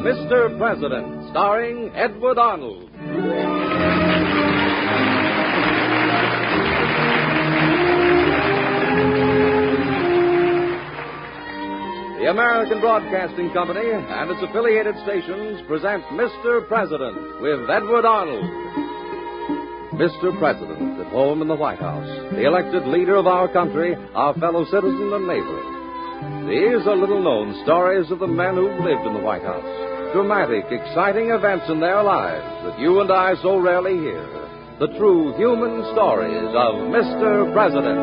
Mr. President, starring Edward Arnold. The American Broadcasting Company and its affiliated stations present Mr. President with Edward Arnold. Mr. President, at home in the White House, the elected leader of our country, our fellow citizen and neighbor. These are little-known stories of the men who lived in the White House. Dramatic, exciting events in their lives that you and I so rarely hear. The true human stories of Mr. President.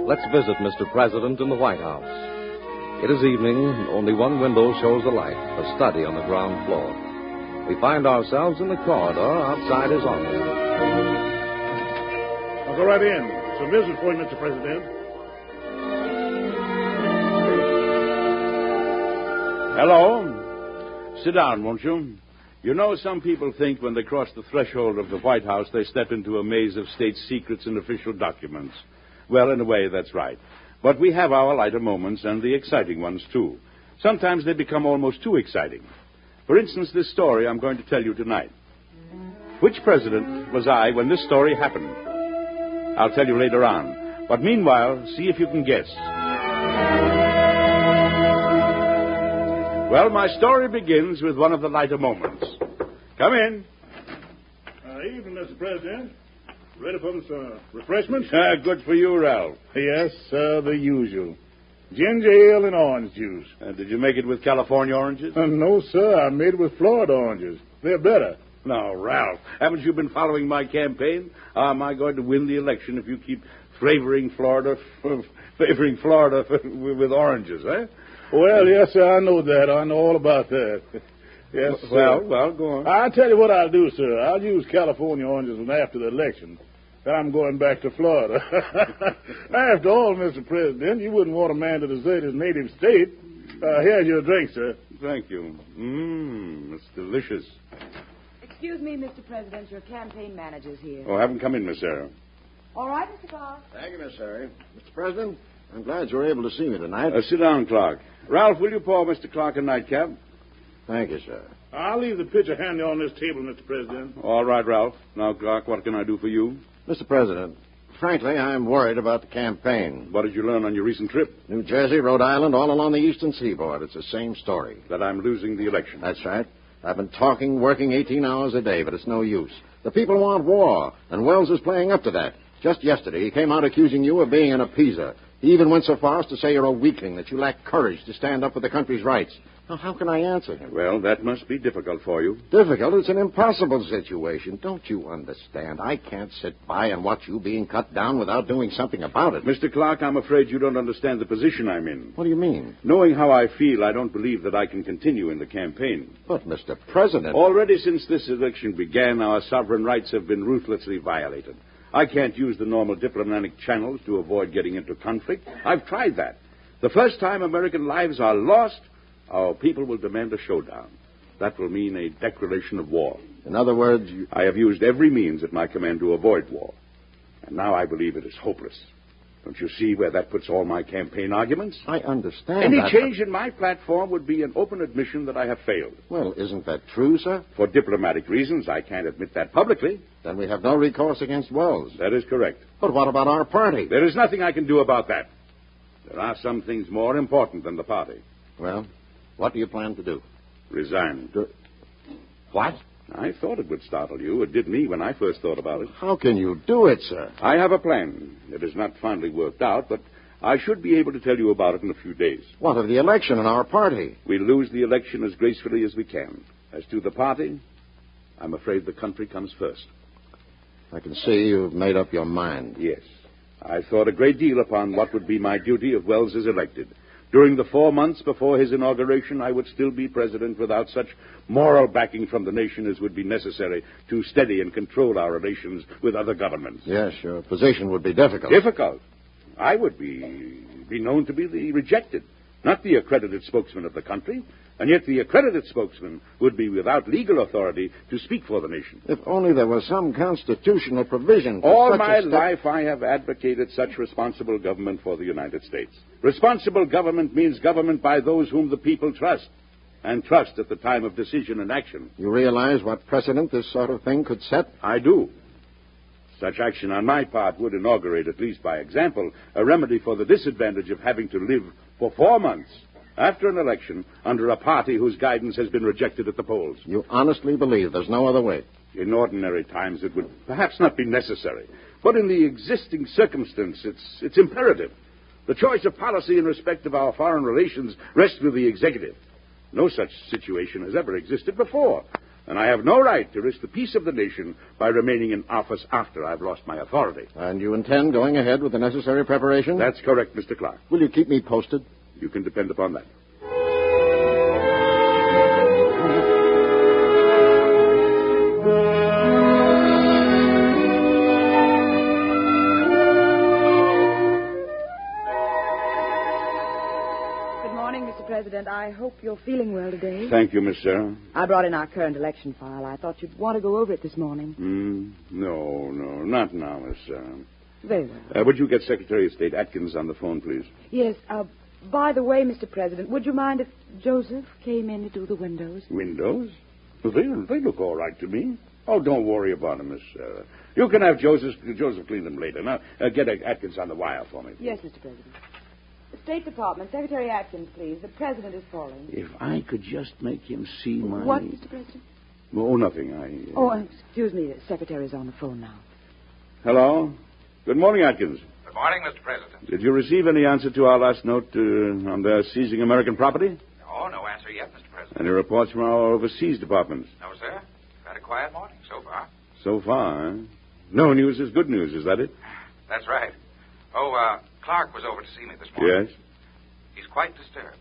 Let's visit Mr. President in the White House. It is evening, and only one window shows a light, a study on the ground floor. We find ourselves in the corridor outside his office. I'll go right in. Some business for you, Mr. President. Hello. Sit down, won't you? You know, some people think when they cross the threshold of the White House, they step into a maze of state secrets and official documents. Well, in a way, that's right. But we have our lighter moments and the exciting ones, too. Sometimes they become almost too exciting. For instance, this story I'm going to tell you tonight. Which president was I when this story happened? I'll tell you later on. But meanwhile, see if you can guess. Well, my story begins with one of the lighter moments. Come in. Evening, Mr. President. Ready for some refreshments? Good for you, Ralph. Yes, sir, the usual. Ginger ale and orange juice. Did you make it with California oranges? No, sir, I made it with Florida oranges. They're better. No, Ralph, haven't you been following my campaign? How am I going to win the election if you keep favoring Florida with oranges, eh? Well, yes, sir, I know that. I know all about that. Yes, sir. Well, go on. I'll tell you what I'll do, sir. I'll use California oranges after the election. Then I'm going back to Florida. After all, Mr. President, you wouldn't want a man to desert his native state. Here's your drink, sir. Thank you. It's delicious. Excuse me, Mr. President. Your campaign manager's here. Oh, have him come in, Miss Sarah. All right, Mr. Clark. Thank you, Miss Sarah. Mr. President, I'm glad you were able to see me tonight. Sit down, Clark. Ralph, will you pour Mr. Clark a nightcap? Thank you, sir. I'll leave the pitcher handy on this table, Mr. President. All right, Ralph. Now, Clark, what can I do for you? Mr. President, frankly, I'm worried about the campaign. What did you learn on your recent trip? New Jersey, Rhode Island, all along the eastern seaboard. It's the same story. That I'm losing the election. That's right. I've been talking, working 18 hours a day, but it's no use. The people want war, and Wells is playing up to that. Just yesterday, he came out accusing you of being an appeaser. He even went so far as to say you're a weakling, that you lack courage to stand up for the country's rights. Now, how can I answer him? Well, that must be difficult for you. Difficult? It's an impossible situation. Don't you understand? I can't sit by and watch you being cut down without doing something about it. Mr. Clark, I'm afraid you don't understand the position I'm in. What do you mean? Knowing how I feel, I don't believe that I can continue in the campaign. But, Mr. President... Already since this election began, our sovereign rights have been ruthlessly violated. I can't use the normal diplomatic channels to avoid getting into conflict. I've tried that. The first time American lives are lost, our people will demand a showdown. That will mean a declaration of war. In other words, I have used every means at my command to avoid war. And now I believe it is hopeless. Don't you see where that puts all my campaign arguments? I understand Any that, change in my platform would be an open admission that I have failed. Well, isn't that true, sir? For diplomatic reasons, I can't admit that publicly. Then we have no recourse against Wells. That is correct. But what about our party? There is nothing I can do about that. There are some things more important than the party. Well, what do you plan to do? Resign. What? I thought it would startle you. It did me when I first thought about it. How can you do it, sir? I have a plan. It is not finally worked out, but I should be able to tell you about it in a few days. What of the election in our party? We lose the election as gracefully as we can. As to the party, I'm afraid the country comes first. I can see you've made up your mind. Yes. I've thought a great deal upon what would be my duty if Wells is elected. During the 4 months before his inauguration, I would still be president without such moral backing from the nation as would be necessary to steady and control our relations with other governments. Yes, your position would be difficult. Difficult? I would be known to be the rejected, not the accredited spokesman of the country. And yet the accredited spokesman would be without legal authority to speak for the nation. If only there was some constitutional provision for All such my a step. life I have advocated such responsible government for the United States. Responsible government means government by those whom the people trust, and trust at the time of decision and action. You realize what precedent this sort of thing could set? I do. Such action on my part would inaugurate, at least by example, a remedy for the disadvantage of having to live for 4 months after an election under a party whose guidance has been rejected at the polls. You honestly believe there's no other way? In ordinary times, it would perhaps not be necessary. But in the existing circumstance, it's imperative. The choice of policy in respect of our foreign relations rests with the executive. No such situation has ever existed before. And I have no right to risk the peace of the nation by remaining in office after I've lost my authority. And you intend going ahead with the necessary preparation? That's correct, Mr. Clark. Will you keep me posted? You can depend upon that. Good morning, Mr. President. I hope you're feeling well today. Thank you, Miss Sarah. I brought in our current election file. I thought you'd want to go over it this morning. No, not now, Miss Sarah. Very well. Would you get Secretary of State Atkins on the phone, please? Yes, by the way, Mr. President, would you mind if Joseph came in to do the windows? Windows? Well, they look all right to me. Oh, don't worry about them, Miss Sarah. You can have Joseph clean them later. Now, get Atkins on the wire for me. Yes, Mr. President. The State Department, Secretary Atkins, please. The President is calling. If I could just make him see my... What, Mr. President? Oh, nothing. Excuse me. The Secretary's on the phone now. Hello? Good morning, Atkins. Good morning, Mr. President. Did you receive any answer to our last note on their seizing American property? Oh, no answer yet, Mr. President. Any reports from our overseas departments? No, sir. Had a quiet morning so far. So far, eh? No news is good news, is that it? That's right. Oh, Clark was over to see me this morning. Yes? He's quite disturbed.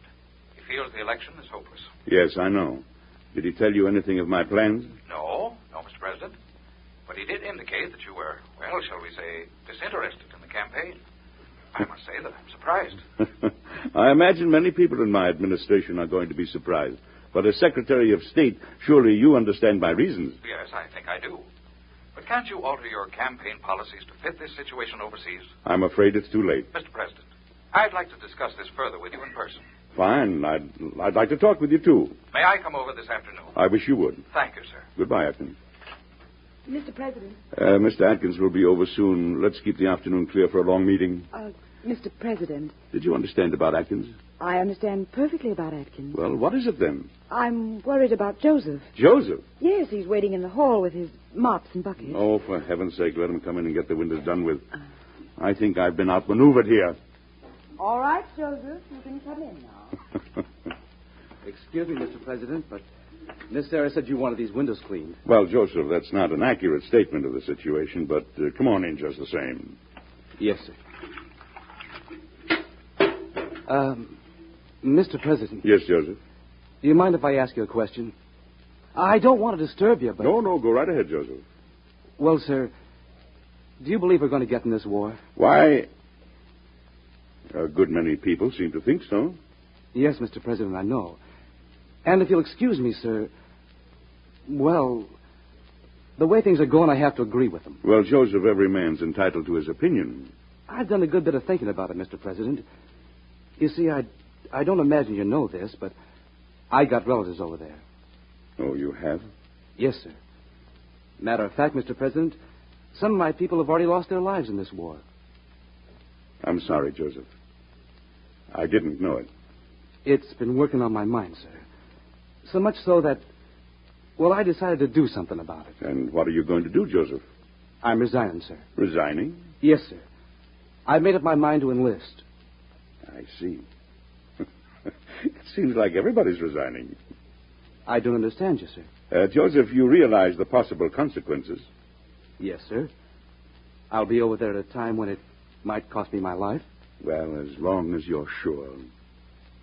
He feels the election is hopeless. Yes, I know. Did he tell you anything of my plans? No, Mr. President. But he did indicate that you were, well, shall we say, disinterested in the campaign. I must say that I'm surprised. I imagine many people in my administration are going to be surprised. But as Secretary of State, surely you understand my reasons. Yes, I think I do. But can't you alter your campaign policies to fit this situation overseas? I'm afraid it's too late. Mr. President, I'd like to discuss this further with you in person. Fine. I'd like to talk with you, too. May I come over this afternoon? I wish you would. Thank you, sir. Goodbye, Atkins. Mr. President. Mr. Atkins will be over soon. Let's keep the afternoon clear for a long meeting. Mr. President. Did you understand about Atkins? I understand perfectly about Atkins. Well, what is it then? I'm worried about Joseph. Joseph? Yes, he's waiting in the hall with his mops and buckets. Oh, for heaven's sake, let him come in and get the windows done with. I think I've been outmaneuvered here. All right, Joseph. You can come in now. Excuse me, Mr. President, but Miss Sarah said you wanted these windows cleaned. Well, Joseph, that's not an accurate statement of the situation, but come on in just the same. Yes, sir. Mr. President. Yes, Joseph? Do you mind if I ask you a question? I don't want to disturb you, but... No, go right ahead, Joseph. Well, sir, do you believe we're going to get in this war? Why, a good many people seem to think so. Yes, Mr. President, I know. And if you'll excuse me, sir, well, the way things are going, I have to agree with them. Well, Joseph, every man's entitled to his opinion. I've done a good bit of thinking about it, Mr. President. You see, I don't imagine you know this, but I got relatives over there. Oh, you have? Yes, sir. Matter of fact, Mr. President, some of my people have already lost their lives in this war. I'm sorry, Joseph. I didn't know it. It's been working on my mind, sir. So much so that, well, I decided to do something about it. And what are you going to do, Joseph? I'm resigning, sir. Resigning? Yes, sir. I've made up my mind to enlist. I see. It seems like everybody's resigning. I don't understand you, sir. Joseph, you realize the possible consequences. Yes, sir. I'll be over there at a time when it might cost me my life. Well, as long as you're sure.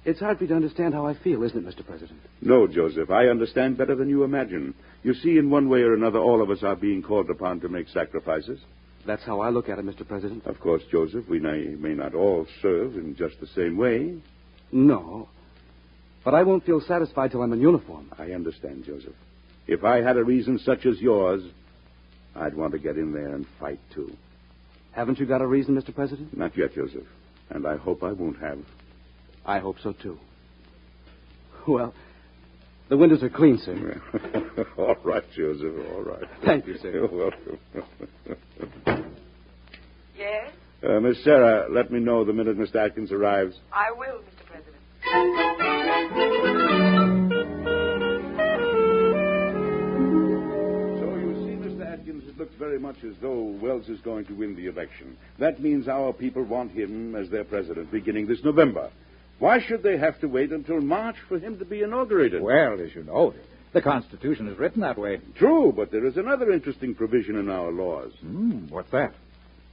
It's hard for you to understand how I feel, isn't it, Mr. President? No, Joseph, I understand better than you imagine. You see, in one way or another, all of us are being called upon to make sacrifices. That's how I look at it, Mr. President. Of course, Joseph, we may not all serve in just the same way. No. But I won't feel satisfied till I'm in uniform. I understand, Joseph. If I had a reason such as yours, I'd want to get in there and fight, too. Haven't you got a reason, Mr. President? Not yet, Joseph. And I hope I won't have. I hope so, too. Well, the windows are clean, sir. All right, Joseph, all right. Thank you, sir. You're welcome. Yes? Miss Sarah, let me know the minute Mr. Atkins arrives. I will, Mr. President. So you see, Mr. Atkins, it looks very much as though Wells is going to win the election. That means our people want him as their president beginning this November. Why should they have to wait until March for him to be inaugurated? Well, as you know, the Constitution is written that way. True, but there is another interesting provision in our laws. What's that?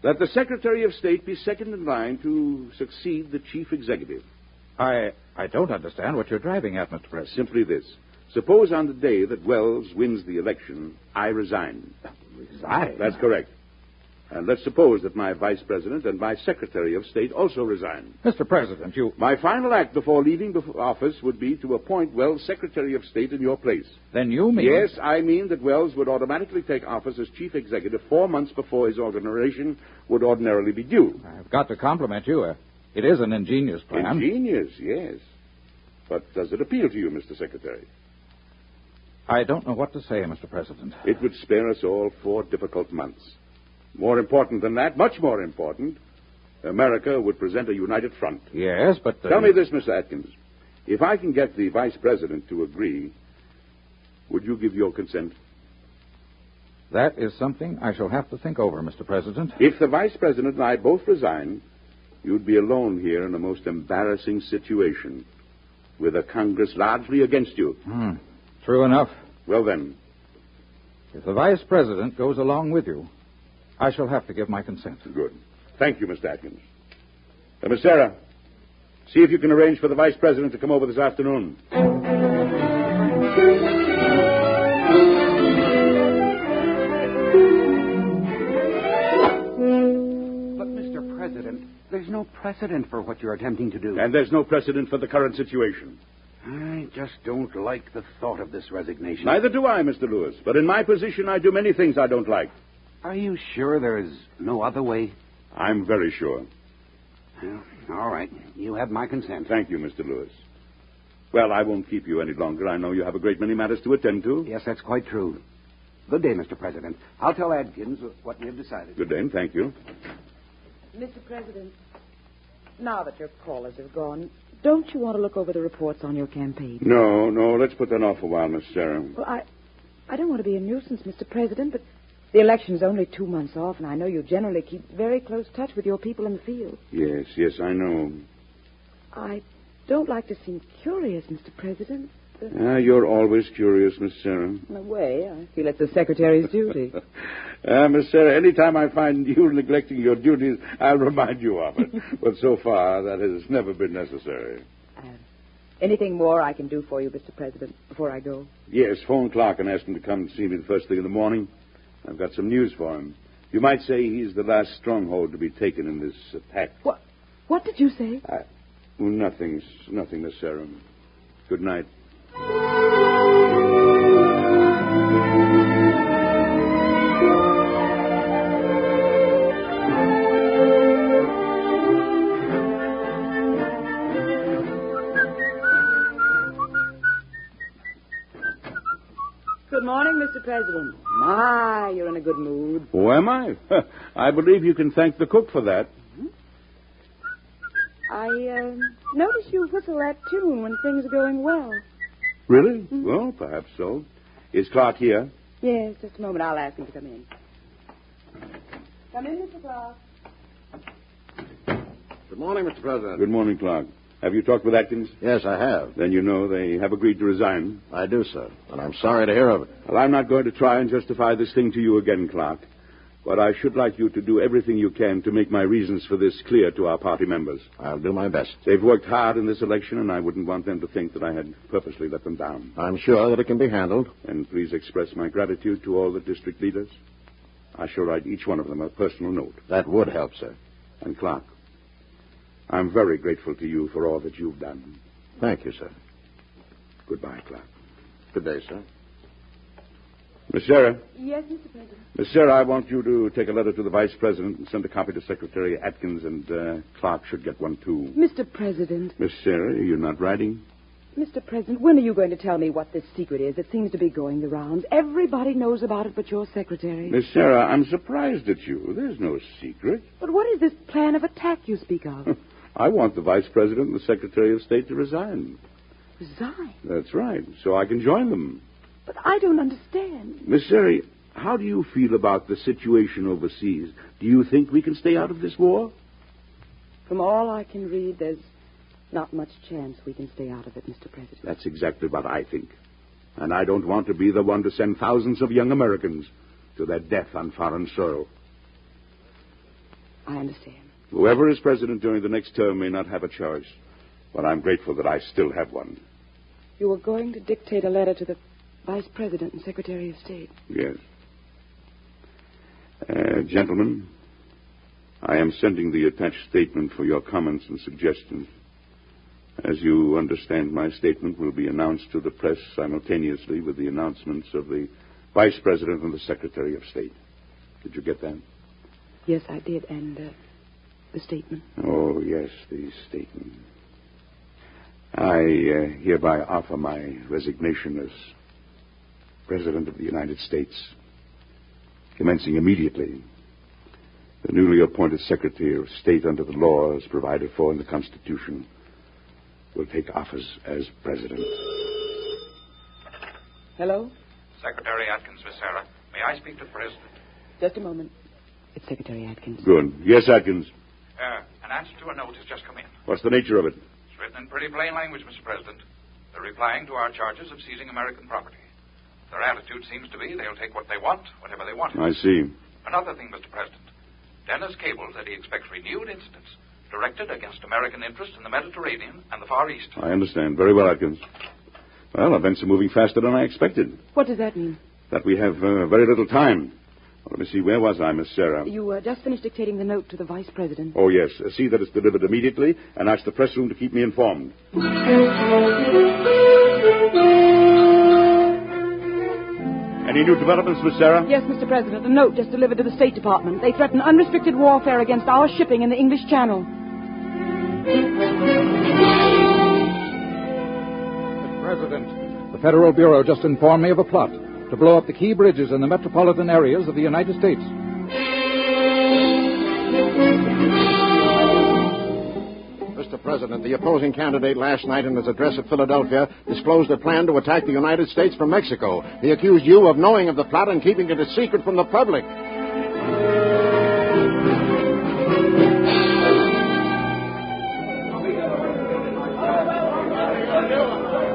That the Secretary of State be second in line to succeed the Chief Executive. I don't understand what you're driving at, Mr. President. Simply this. Suppose on the day that Wells wins the election, I resign. Resign? That's correct. And let's suppose that my Vice President and my Secretary of State also resign. Mr. President, you... My final act before leaving office would be to appoint Wells Secretary of State in your place. Then you mean... Yes, I mean that Wells would automatically take office as Chief Executive 4 months before his inauguration would ordinarily be due. I've got to compliment you. It is an ingenious plan. Ingenious, yes. But does it appeal to you, Mr. Secretary? I don't know what to say, Mr. President. It would spare us all 4 difficult months. More important than that, much more important, America would present a united front. Yes, but... Tell me this, Mr. Atkins. If I can get the Vice President to agree, would you give your consent? That is something I shall have to think over, Mr. President. If the Vice President and I both resign, you'd be alone here in a most embarrassing situation, with a Congress largely against you. True enough. Well, then. If the Vice President goes along with you, I shall have to give my consent. Good. Thank you, Mr. Atkins. Miss Sarah, see if you can arrange for the Vice President to come over this afternoon. But, Mr. President, there's no precedent for what you're attempting to do. And there's no precedent for the current situation. I just don't like the thought of this resignation. Neither do I, Mr. Lewis. But in my position, I do many things I don't like. Are you sure there's no other way? I'm very sure. Well, all right. You have my consent. Thank you, Mr. Lewis. Well, I won't keep you any longer. I know you have a great many matters to attend to. Yes, that's quite true. Good day, Mr. President. I'll tell Adkins what we have decided. Good day, and thank you. Mr. President, now that your callers have gone, don't you want to look over the reports on your campaign? No, let's put that off a while, Miss Sarah. Well, I don't want to be a nuisance, Mr. President, but the election's only 2 months off, and I know you generally keep very close touch with your people in the field. Yes, I know. I don't like to seem curious, Mr. President. You're always curious, Miss Sarah. In a way, I feel it's the Secretary's duty. Miss Sarah, any time I find you neglecting your duties, I'll remind you of it. But so far, that has never been necessary. Anything more I can do for you, Mr. President, before I go? Yes, phone Clark and ask him to come see me the first thing in the morning. I've got some news for him. You might say he's the last stronghold to be taken in this attack. What did you say? Nothing, Miss Sarah. Good night. Good morning, Mr. President. My, you're in a good mood. Oh, am I? I believe you can thank the cook for that. I notice you whistle that tune when things are going well. Really? Mm-hmm. Well, perhaps so. Is Clark here? Yes, just a moment. I'll ask him to come in. Come in, Mr. Clark. Good morning, Mr. President. Good morning, Clark. Have you talked with Atkins? Yes, I have. Then you know they have agreed to resign. I do, sir. And I'm sorry to hear of it. Well, I'm not going to try and justify this thing to you again, Clark. But I should like you to do everything you can to make my reasons for this clear to our party members. I'll do my best. They've worked hard in this election, and I wouldn't want them to think that I had purposely let them down. I'm sure that it can be handled. And please express my gratitude to all the district leaders. I shall write each one of them a personal note. That would help, sir. And Clark, I'm very grateful to you for all that you've done. Thank you, sir. Goodbye, Clark. Good day, sir. Miss Sarah. Yes, Mr. President. Miss Sarah, I want you to take a letter to the Vice President and send a copy to Secretary Atkins, and Clark should get one, too. Mr. President. Miss Sarah, you're not writing? Mr. President, when are you going to tell me what this secret is that seems to be going the rounds? Everybody knows about it but your secretary. Miss Sarah, I'm surprised at you. There's no secret. But what is this plan of attack you speak of? I want the Vice President and the Secretary of State to resign. Resign? That's right, so I can join them. But I don't understand. Miss Sarah, how do you feel about the situation overseas? Do you think we can stay out of this war? From all I can read, there's not much chance we can stay out of it, Mr. President. That's exactly what I think. And I don't want to be the one to send thousands of young Americans to their death on foreign soil. I understand. Whoever is president during the next term may not have a choice, but I'm grateful that I still have one. You were going to dictate a letter to the Vice President and Secretary of State. Yes. Gentlemen, I am sending the attached statement for your comments and suggestions. As you understand, my statement will be announced to the press simultaneously with the announcements of the Vice President and the Secretary of State. Did you get that? Yes, I did. And the statement? Oh, yes, the statement. I hereby offer my resignation as President of the United States, commencing immediately. The newly appointed Secretary of State under the laws provided for in the Constitution will take office as President. Hello? Secretary Atkins, Miss Sarah. May I speak to the President? Just a moment. It's Secretary Atkins. Good. Yes, Atkins. An answer to a note has just come in. What's the nature of it? It's written in pretty plain language, Mr. President. They're replying to our charges of seizing American property. Their attitude seems to be they'll take what they want, whenever they want it. I see. Another thing, Mr. President. Dennis cabled that he expects renewed incidents directed against American interests in the Mediterranean and the Far East. I understand. Very well, Atkins. Well, events are moving faster than I expected. What does that mean? That we have very little time. Well, let me see. Where was I, Miss Sarah? You just finished dictating the note to the Vice President. Oh, yes. See that it's delivered immediately and ask the press room to keep me informed. Any new developments, Miss Sarah? Yes, Mr. President. A note just delivered to the State Department. They threaten unrestricted warfare against our shipping in the English Channel. Mr. President, the Federal Bureau just informed me of a plot to blow up the key bridges in the metropolitan areas of the United States. Mr. President, the opposing candidate last night in his address at Philadelphia disclosed a plan to attack the United States from Mexico. He accused you of knowing of the plot and keeping it a secret from the public.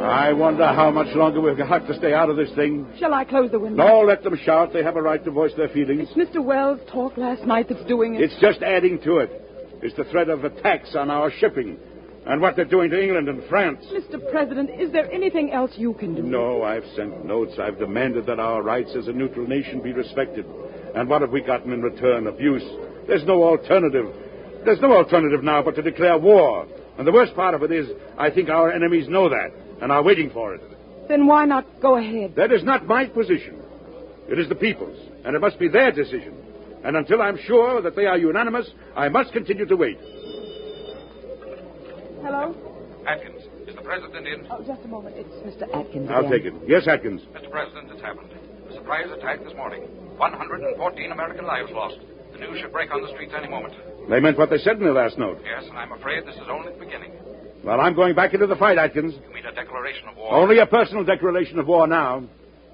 I wonder how much longer we've got to stay out of this thing. Shall I close the window? No, let them shout. They have a right to voice their feelings. It's Mr. Wells' talk last night that's doing it. It's just adding to it. It's the threat of attacks on our shipping and what they're doing to England and France. Mr. President, is there anything else you can do? No, I've sent notes. I've demanded that our rights as a neutral nation be respected. And what have we gotten in return? Abuse. There's no alternative. There's no alternative now but to declare war. And the worst part of it is, I think our enemies know that and are waiting for it. Then why not go ahead? That is not my position. It is the people's, and it must be their decision. And until I'm sure that they are unanimous, I must continue to wait. Hello? Atkins, is the President in? Oh, just a moment. It's Mr. Atkins I'll again. take it. Yes, Atkins. Mr. President, it's happened. A surprise attack this morning. 114 American lives lost. The news should break on the streets any moment. They meant what they said in their last note. Yes, and I'm afraid this is only the beginning. Well, I'm going back into the fight, Atkins. You mean a declaration of war? Only a personal declaration of war now.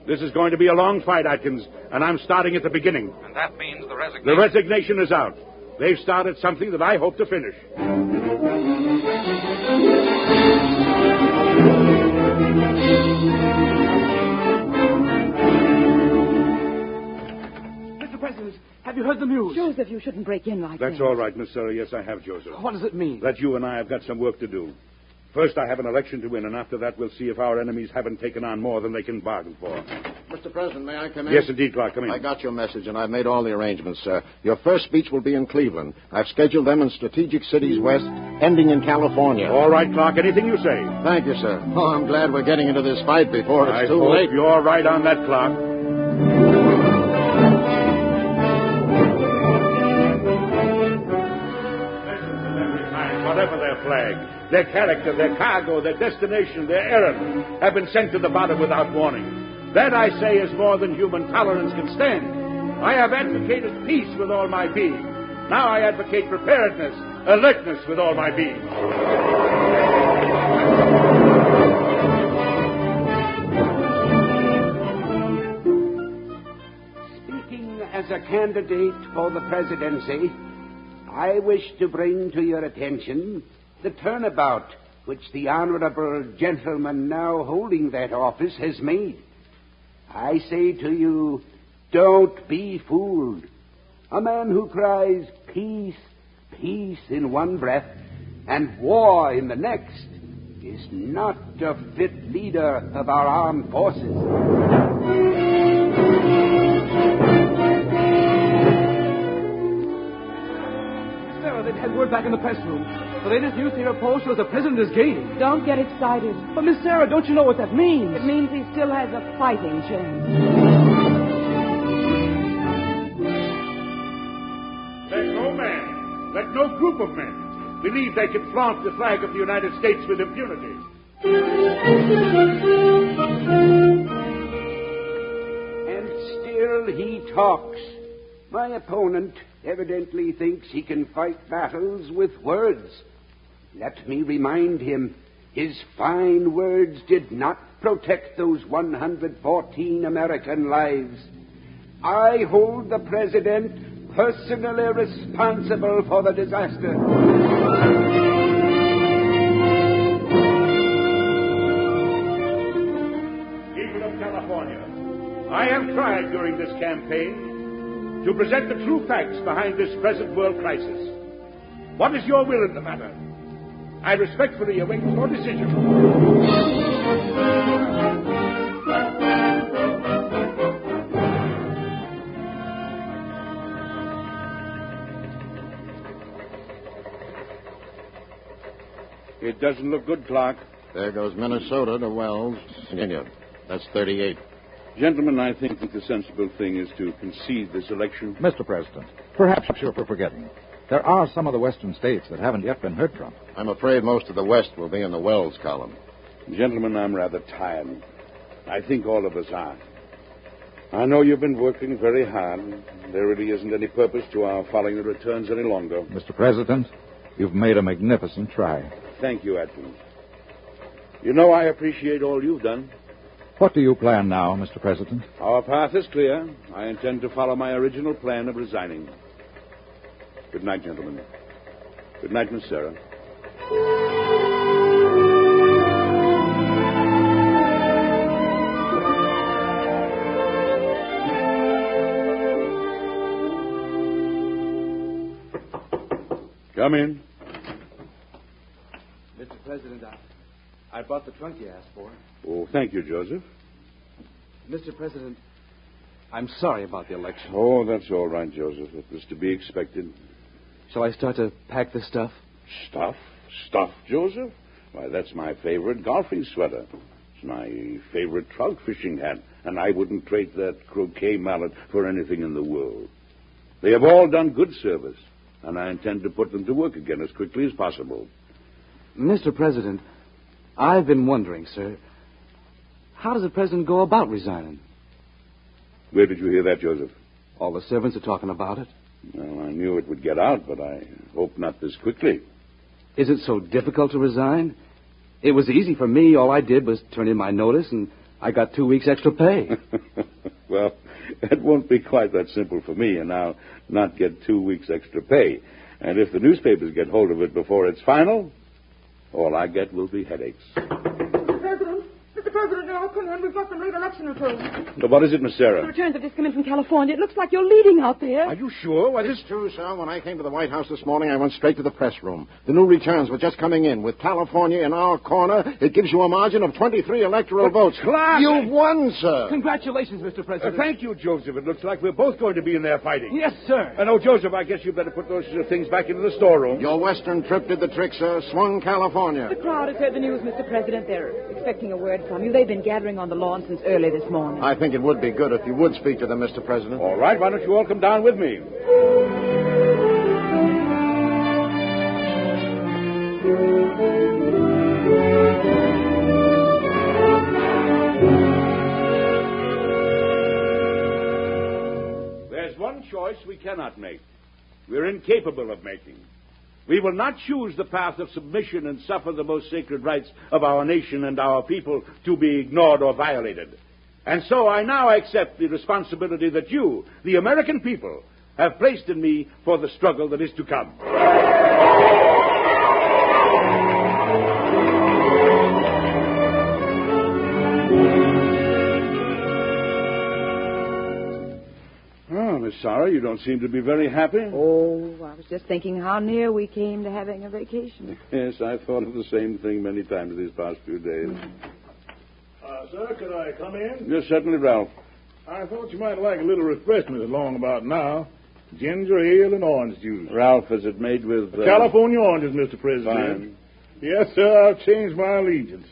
This is going to be a long fight, Atkins, and I'm starting at the beginning. And that means the resignation... The resignation is out. They've started something that I hope to finish. Mr. President, have you heard the news? Joseph, you shouldn't break in like that. That's all right, Miss Sarah. Yes, I have, Joseph. What does it mean? That you and I have got some work to do. First, I have an election to win, and after that, we'll see if our enemies haven't taken on more than they can bargain for. Mr. President, may I come in? Yes, indeed, Clark. Come in. I got your message, and I've made all the arrangements, sir. Your first speech will be in Cleveland. I've scheduled them in strategic cities west, ending in California. All right, Clark. Anything you say. Thank you, sir. Oh, I'm glad we're getting into this fight before it's too late. You're right on that, Clark. Whatever their flag, their character, their cargo, their destination, their errand, have been sent to the bottom without warning. That, I say, is more than human tolerance can stand. I have advocated peace with all my being. Now I advocate preparedness, alertness with all my being. Speaking as a candidate for the presidency, I wish to bring to your attention the turnabout which the honorable gentleman now holding that office has made. I say to you, don't be fooled. A man who cries peace, peace in one breath and war in the next is not a fit leader of our armed forces. They'd had word back in the press room. The latest newspaper poll shows the president is gaining. Don't get excited. But, Miss Sarah, don't you know what that means? It means he still has a fighting chance. Let no man, let no group of men believe they can flaunt the flag of the United States with impunity. And still he talks. My opponent evidently thinks he can fight battles with words. Let me remind him, his fine words did not protect those 114 American lives. I hold the president personally responsible for the disaster. People of California, I have tried during this campaign to present the true facts behind this present world crisis. What is your will in the matter? I respectfully await your decision. It doesn't look good, Clark. There goes Minnesota to Wells, Virginia. That's 38. Gentlemen, I think that the sensible thing is to concede this election. Mr. President, perhaps you're forgetting. There are some of the western states that haven't yet been heard from. I'm afraid most of the West will be in the Wells column. Gentlemen, I'm rather tired. I think all of us are. I know you've been working very hard. There really isn't any purpose to our following the returns any longer. Mr. President, you've made a magnificent try. Thank you, Edward. You know I appreciate all you've done. What do you plan now, Mr. President? Our path is clear. I intend to follow my original plan of resigning. Good night, gentlemen. Good night, Miss Sarah. Come in. Mr. President, I brought the trunk you asked for. Oh, thank you, Joseph. Mr. President, I'm sorry about the election. Oh, that's all right, Joseph. It was to be expected. Shall I start to pack this stuff? Stuff? Stuff, Joseph? Why, that's my favorite golfing sweater. It's my favorite trout fishing hat, and I wouldn't trade that croquet mallet for anything in the world. They have all done good service, and I intend to put them to work again as quickly as possible. Mr. President, I've been wondering, sir, how does the president go about resigning? Where did you hear that, Joseph? All the servants are talking about it. Well, I knew it would get out, but I hope not this quickly. Is it so difficult to resign? It was easy for me. All I did was turn in my notice, and I got 2 weeks extra pay. Well, it won't be quite that simple for me, and I'll not get 2 weeks extra pay. And if the newspapers get hold of it before it's final, all I get will be headaches. Mr. President, now come Everyone, we've got some late election returns. What is it, Miss Sarah? The returns have just come in from California. It looks like you're leading out there. Are you sure? What is... It's true, sir. When I came to the White House this morning, I went straight to the press room. The new returns were just coming in. With California in our corner, it gives you a margin of 23 electoral votes. Clark! You've won, sir. Congratulations, Mr. President. Thank you, Joseph. It looks like we're both going to be in there fighting. Yes, sir. Oh, Joseph, I guess you better put those things back into the storeroom. Your Western trip did the trick, sir. Swung California. The crowd has heard the news, Mr. President. They're expecting a word from you. They've been gathering on the lawn since early this morning. I think it would be good if you would speak to them, Mr. President. All right, why don't you all come down with me? There's one choice we cannot make. We're incapable of making. We will not choose the path of submission and suffer the most sacred rights of our nation and our people to be ignored or violated. And so I now accept the responsibility that you, the American people, have placed in me for the struggle that is to come. Oh, Miss Sarah, you don't seem to be very happy. Oh, I was just thinking how near we came to having a vacation. Yes, I've thought of the same thing many times these past few days. Sir, could I come in? Yes, certainly, Ralph. I thought you might like a little refreshment along about now. Ginger ale and orange juice. Ralph, is it made with... California oranges, Mr. President. Fine. Yes, sir, I've changed my allegiance.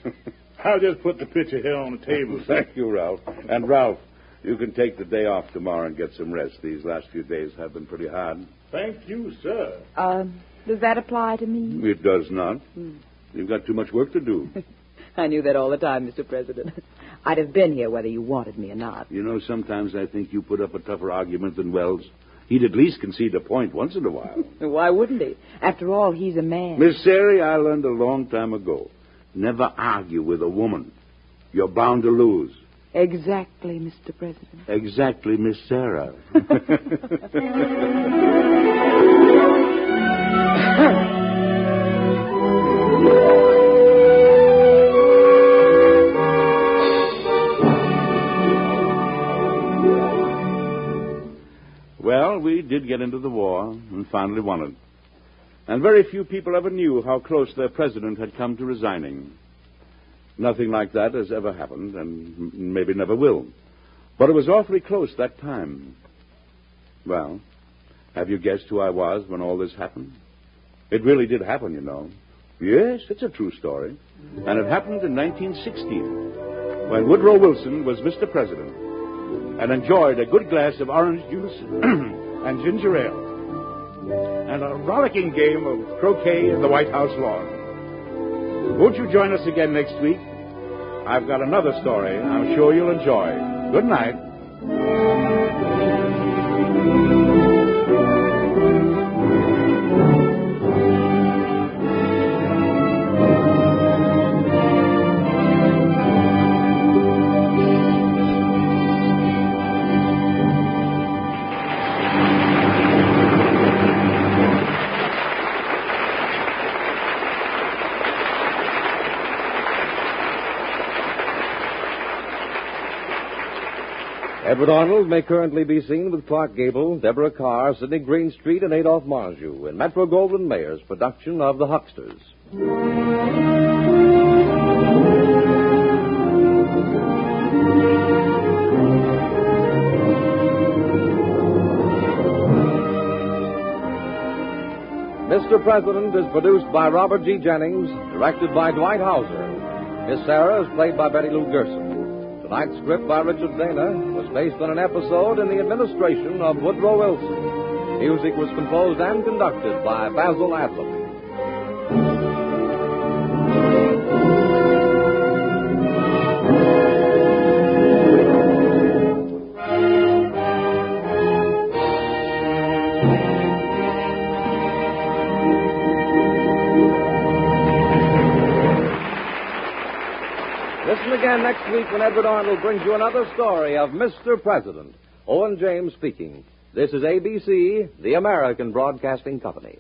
I'll just put the pitcher here on the table. Thank you, Ralph. And, Ralph, you can take the day off tomorrow and get some rest. These last few days have been pretty hard. Thank you, sir. Does that apply to me? It does not. You've got too much work to do. I knew that all the time, Mr. President. I'd have been here whether you wanted me or not. You know, sometimes I think you put up a tougher argument than Wells. He'd at least concede a point once in a while. Why wouldn't he? After all, he's a man. Miss Sari, I learned a long time ago. Never argue with a woman. You're bound to lose. Exactly, Mr. President. Exactly, Miss Sarah. Well, we did get into the war and finally won it. And very few people ever knew how close their president had come to resigning. Nothing like that has ever happened, and maybe never will. But it was awfully close that time. Well, have you guessed who I was when all this happened? It really did happen, you know. Yes, it's a true story. And it happened in 1916, when Woodrow Wilson was Mr. President and enjoyed a good glass of orange juice and ginger ale and a rollicking game of croquet in the White House lawn. Won't you join us again next week? I've got another story I'm sure you'll enjoy. Good night. Edward Arnold may currently be seen with Clark Gable, Deborah Carr, Sidney Greenstreet, and Adolph Marjou in Metro-Goldwyn-Mayer's production of The Hucksters. Mr. President is produced by Robert G. Jennings, directed by Dwight Hauser. Miss Sarah is played by Betty Lou Gerson. Tonight's script by Richard Dana was based on an episode in the administration of Woodrow Wilson. Music was composed and conducted by Basil Adlam. Listen again next week when Edward Arnold brings you another story of Mr. President. Owen James speaking. This is ABC, the American Broadcasting Company.